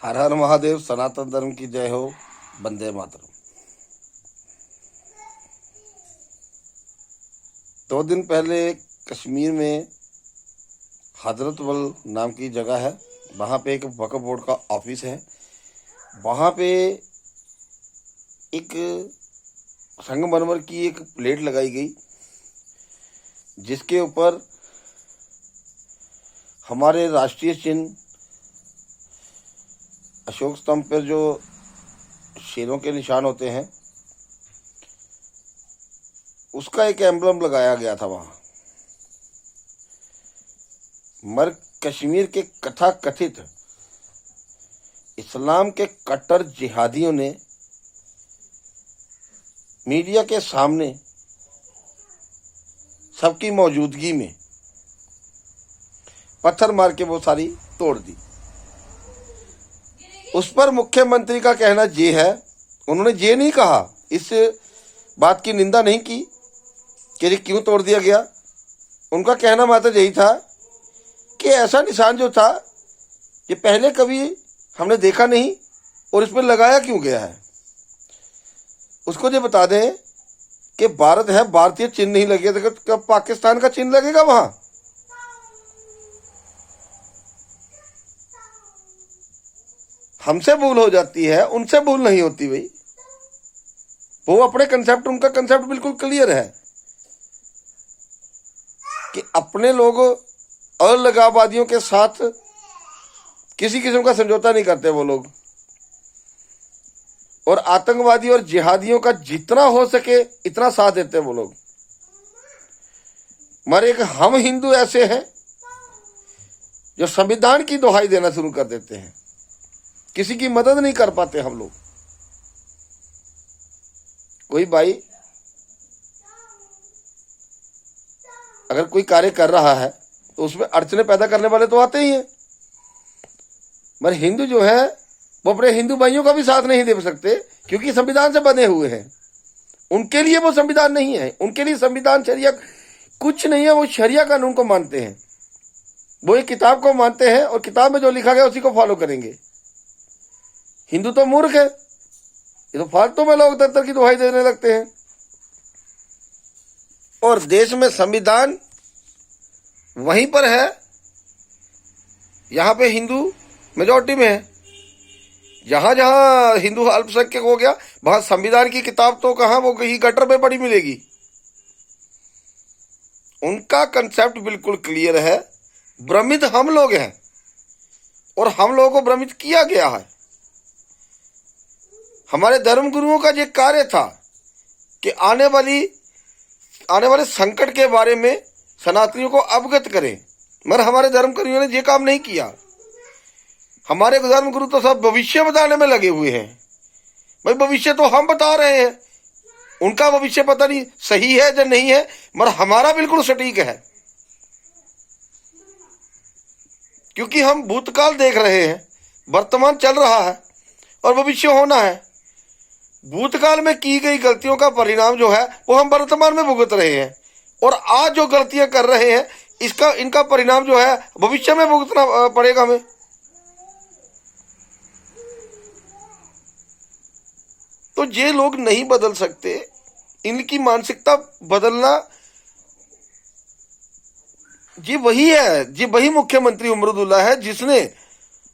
हर हर महादेव। सनातन धर्म की जय हो। वंदे मातरम। 2 दिन पहले कश्मीर में हजरतबल नाम की जगह है, वहाँ पे एक वक्फ बोर्ड का ऑफिस है। वहाँ पे एक संगमरमर की एक प्लेट लगाई गई, जिसके ऊपर हमारे राष्ट्रीय चिन्ह अशोक स्तंभ पर जो शेरों के निशान होते हैं, उसका एक एम्बलम लगाया गया था वहाँ। मगर कश्मीर के कथित इस्लाम के कट्टर जिहादियों ने मीडिया के सामने सबकी मौजूदगी में पत्थर मार के वो सारी तोड़ दी। उस पर मुख्यमंत्री का कहना ये है, उन्होंने ये नहीं कहा, इस बात की निंदा नहीं की कि ये क्यों तोड़ दिया गया। उनका कहना मात्र यही था कि ऐसा निशान जो था ये पहले कभी हमने देखा नहीं और इसमें लगाया क्यों गया है। उसको ये बता दें कि भारत है, भारतीय चिन्ह नहीं लगे तो कब पाकिस्तान का चिन्ह लगेगा वहां। हमसे भूल हो जाती है, उनसे भूल नहीं होती भाई। वो अपने कंसेप्ट, उनका कंसेप्ट बिल्कुल क्लियर है कि अपने लोग अलगाववादियों के साथ किसी किस्म का समझौता नहीं करते वो लोग, और आतंकवादी और जिहादियों का जितना हो सके इतना साथ देते हैं वो लोग। मगर एक हम हिंदू ऐसे हैं जो संविधान की दुहाई देना शुरू कर देते हैं, किसी की मदद नहीं कर पाते हम लोग। कोई भाई अगर कोई कार्य कर रहा है तो उसमें अड़चने पैदा करने वाले तो आते ही हैं। मगर हिंदू जो है वो अपने हिंदू भाइयों का भी साथ नहीं दे सकते, क्योंकि संविधान से बने हुए हैं। उनके लिए वो संविधान नहीं है, उनके लिए संविधान शरिया कुछ नहीं है। वो शरिया कानून को मानते हैं, वो एक किताब को मानते हैं और किताब में जो लिखा गया उसी को फॉलो करेंगे। हिंदू तो मूर्ख है, ये तो फालतू में लोकतंत्र की दुहाई देने लगते हैं। और देश में संविधान वहीं पर है, यहां पे हिंदू मेजॉरिटी में है। जहां जहां हिंदू अल्पसंख्यक हो गया वहां संविधान की किताब तो कहां, वो कहीं गटर में पड़ी मिलेगी। उनका कंसेप्ट बिल्कुल क्लियर है। भ्रमित हम लोग हैं और हम लोगों को भ्रमित किया गया है। हमारे धर्म गुरुओं का ये कार्य था कि आने वाले संकट के बारे में सनातनियों को अवगत करें, मगर हमारे धर्मगुरुओं ने ये काम नहीं किया। हमारे धर्मगुरु तो सब भविष्य बताने में लगे हुए हैं। भाई भविष्य तो हम बता रहे हैं, उनका भविष्य पता नहीं सही है या नहीं है, मगर हमारा बिल्कुल सटीक है, क्योंकि हम भूतकाल देख रहे हैं, वर्तमान चल रहा है और भविष्य होना है। भूतकाल में की गई गलतियों का परिणाम जो है वो हम वर्तमान में भुगत रहे हैं, और आज जो गलतियां कर रहे हैं इनका परिणाम जो है भविष्य में भुगतना पड़ेगा हमें। तो ये लोग नहीं बदल सकते, इनकी मानसिकता बदलना ये वही है, ये वही मुख्यमंत्री उमरुदुल्ला है जिसने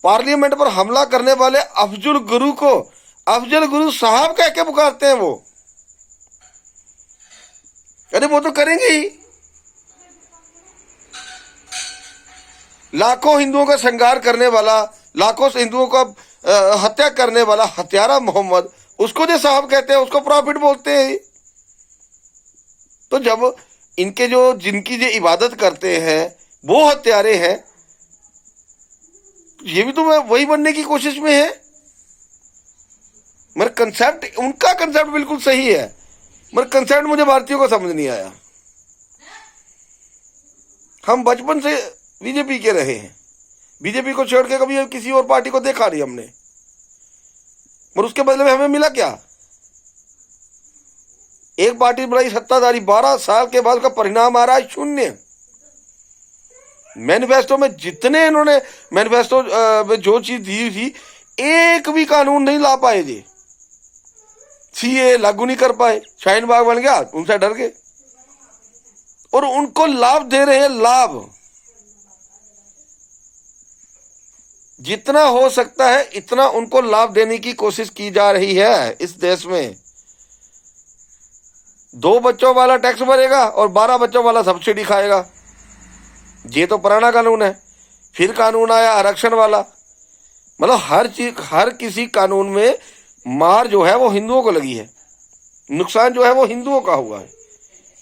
पार्लियामेंट पर हमला करने वाले अफजल गुरु को अफजल गुरु साहब कह के पुकारते हैं। वो अरे वो तो करेंगे ही। लाखों हिंदुओं का संहार करने वाला, लाखों हिंदुओं का हत्या करने वाला हत्यारा मोहम्मद, उसको जो साहब कहते हैं, उसको प्रॉफिट बोलते हैं। तो जब इनके जो जिनकी जो इबादत करते हैं वो हत्यारे हैं, ये भी तो वही बनने की कोशिश में है। मगर कंसेप्ट, उनका कंसेप्ट बिल्कुल सही है, मगर कंसेप्ट मुझे भारतीयों को समझ नहीं आया। हम बचपन से बीजेपी के रहे हैं, बीजेपी को छोड़ के कभी किसी और पार्टी को देखा नहीं हमने, मगर उसके बदले में हमें मिला क्या? एक पार्टी बनाई सत्ताधारी, 12 साल के बाद उसका परिणाम आ रहा है शून्य। मैनिफेस्टो में जितने इन्होंने मैनिफेस्टो में जो चीज दी थी, एक भी कानून नहीं ला पाए जी, सीए लागू नहीं कर पाए, शाहीन बाग बन गया, उनसे डर गए। और उनको लाभ दे रहे हैं, लाभ जितना हो सकता है इतना उनको लाभ देने की कोशिश की जा रही है इस देश में। 2 बच्चों वाला टैक्स भरेगा और 12 बच्चों वाला सब्सिडी खाएगा। ये तो पुराना कानून है। फिर कानून आया आरक्षण वाला। मतलब हर चीज, हर किसी कानून में मार जो है वो हिंदुओं को लगी है, नुकसान जो है वो हिंदुओं का हुआ है।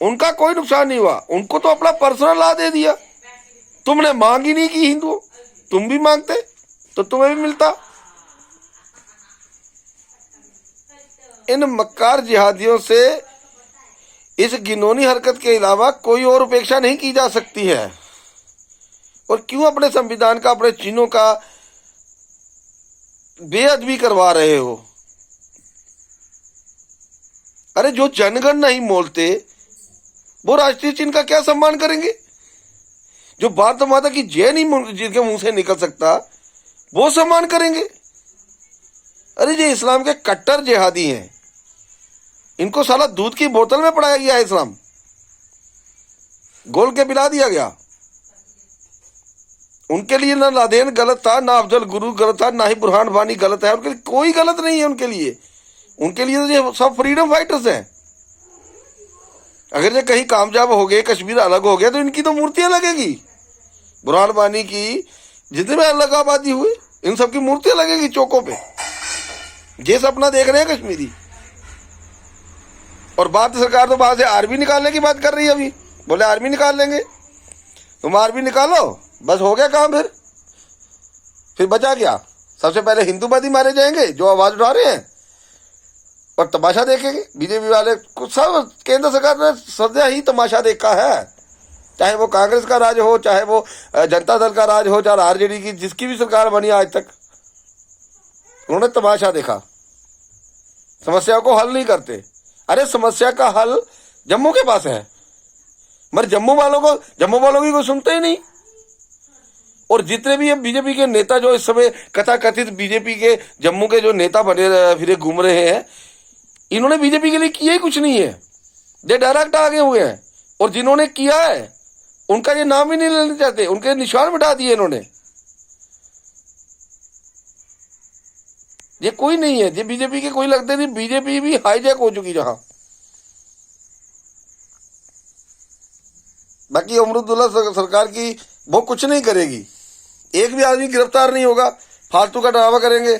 उनका कोई नुकसान नहीं हुआ, उनको तो अपना पर्सनल लॉ दे दिया। तुमने मांग ही नहीं की हिंदुओं, तुम भी मांगते तो तुम्हें भी मिलता। इन मक्कार जिहादियों से इस घिनौनी हरकत के अलावा कोई और उपेक्षा नहीं की जा सकती है। और क्यों अपने संविधान का, अपने चिन्हों का बेअदबी करवा रहे हो? अरे जो जनगण नहीं बोलते वो राष्ट्रीय चिन्ह का क्या सम्मान करेंगे? जो भारत माता की जय नहीं जिनके मुंह से निकल सकता वो सम्मान करेंगे? अरे ये इस्लाम के कट्टर जिहादी हैं, इनको साला दूध की बोतल में पढ़ाया गया है, इस्लाम गोल के पिला दिया गया। उनके लिए ना लादेन गलत था, ना अफजल गुरु गलत था, ना ही बुरहान वानी गलत है। उनके लिए कोई गलत नहीं है। उनके लिए तो ये सब फ्रीडम फाइटर्स हैं। अगर ये कहीं कामयाब हो गए, कश्मीर अलग हो गया, तो इनकी तो मूर्तियां लगेगी। बुरहान वानी की जितने में अलग आबादी हुई, इन सबकी मूर्तियां लगेगी चौकों पे। ये सपना देख रहे हैं कश्मीरी। और भारत सरकार तो वहां से आर्मी निकालने की बात कर रही है। अभी बोले आर्मी निकाल लेंगे। तुम आर्मी निकालो, बस हो गया काम। फिर बचा क्या? सबसे पहले हिंदूवादी मारे जाएंगे जो आवाज उठा रहे हैं, और तमाशा देखेंगे बीजेपी वाले। सब केंद्र सरकार ने सदा ही तमाशा देखा है, चाहे वो कांग्रेस का राज हो, चाहे वो जनता दल का राज हो, चाहे आरजेडी की, जिसकी भी सरकार बनी आज तक, उन्होंने तमाशा देखा। समस्या को हल नहीं करते। अरे समस्या का हल जम्मू के पास है, मगर जम्मू वालों की कोई सुनते ही नहीं। और जितने भी बीजेपी के नेता जो इस समय कथाकथित बीजेपी के जम्मू के जो नेता बने फिरे घूम रहे हैं, इन्होंने बीजेपी के लिए किया ही कुछ नहीं है। ये डायरेक्ट आगे हुए हैं, और जिन्होंने किया है उनका ये नाम ही नहीं लेना चाहते, उनके निशान मिटा दिए इन्होंने। ये कोई नहीं है, ये बीजेपी के कोई लगते नहीं। बीजेपी भी हाईजैक हो चुकी जहां। बाकी अमरुदुल्ला सरकार की वो कुछ नहीं करेगी। एक भी आदमी गिरफ्तार नहीं होगा, फालतू का ड्रामा करेंगे।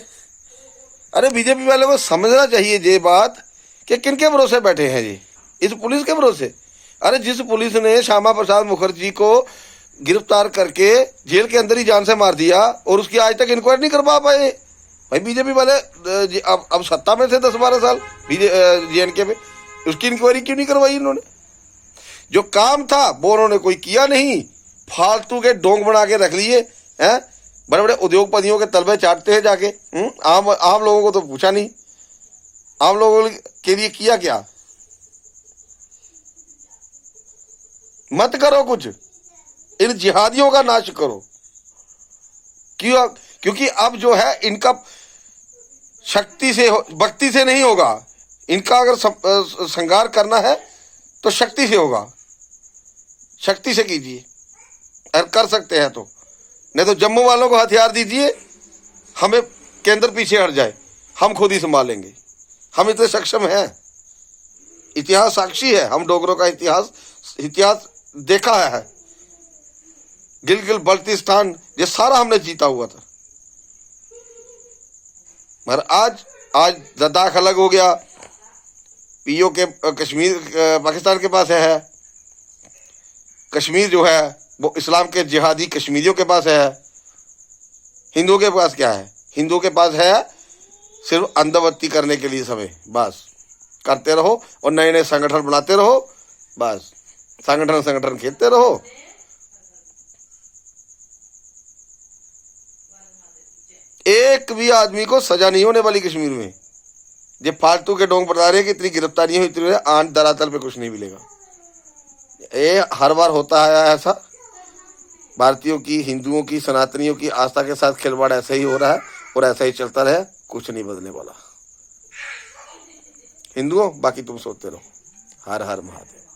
अरे बीजेपी वालों को समझना चाहिए ये बात कि किनके भरोसे बैठे हैं जी, इस पुलिस के भरोसे। अरे जिस पुलिस ने श्यामा प्रसाद मुखर्जी को गिरफ्तार करके जेल के अंदर ही जान से मार दिया, और उसकी आज तक इंक्वायरी नहीं करवा पाए। भाई बीजेपी वाले अब सत्ता में थे 10-12 साल JNK में, उसकी इंक्वायरी क्यों नहीं करवाई इन्होंने? जो काम था वो उन्होंने कोई किया नहीं। फालतू के डोंग बना के रख लिए हैं, बड़े बड़े उद्योगपतियों के तलबे चाटते हैं जाके। आम लोगों को तो पूछा नहीं। आम लोगों के लिए किया क्या? मत करो कुछ, इन जिहादियों का नाश करो। क्योंकि अब जो है इनका शक्ति से, भक्ति से नहीं होगा। इनका अगर संहार करना है तो शक्ति से होगा। शक्ति से कीजिए, अगर कर सकते हैं तो। नहीं तो जम्मू वालों को हथियार दीजिए, हमें केंद्र पीछे हट जाए, हम खुद ही संभालेंगे। हम इतने सक्षम हैं। इतिहास साक्षी है, हम डोगरों का इतिहास देखा है। गिलगित बल्तिस्तान ये सारा हमने जीता हुआ था। मगर आज लद्दाख अलग हो गया, पीओ के कश्मीर पाकिस्तान के पास है। कश्मीर जो है वो इस्लाम के जिहादी कश्मीरियों के पास है। हिंदुओं के पास क्या है? हिंदुओं के पास है सिर्फ अंधावत्ती करने के लिए समय। बस करते रहो और नए नए संगठन बनाते रहो, बस संगठन खेलते रहो। एक भी आदमी को सजा नहीं होने वाली कश्मीर में। ये फालतू के डोंग बता रहे हैं कि इतनी गिरफ्तारियां हुई, इतनी आन दरातल पे कुछ नहीं मिलेगा। ये हर बार होता है ऐसा। भारतीयों की, हिंदुओं की, सनातनियों की आस्था के साथ खिलवाड़ ऐसे ही हो रहा है। और ऐसा ही चलता रहे, कुछ नहीं बदलने वाला। हिंदुओं बाकी तुम सोते रहो। हर हर महादेव।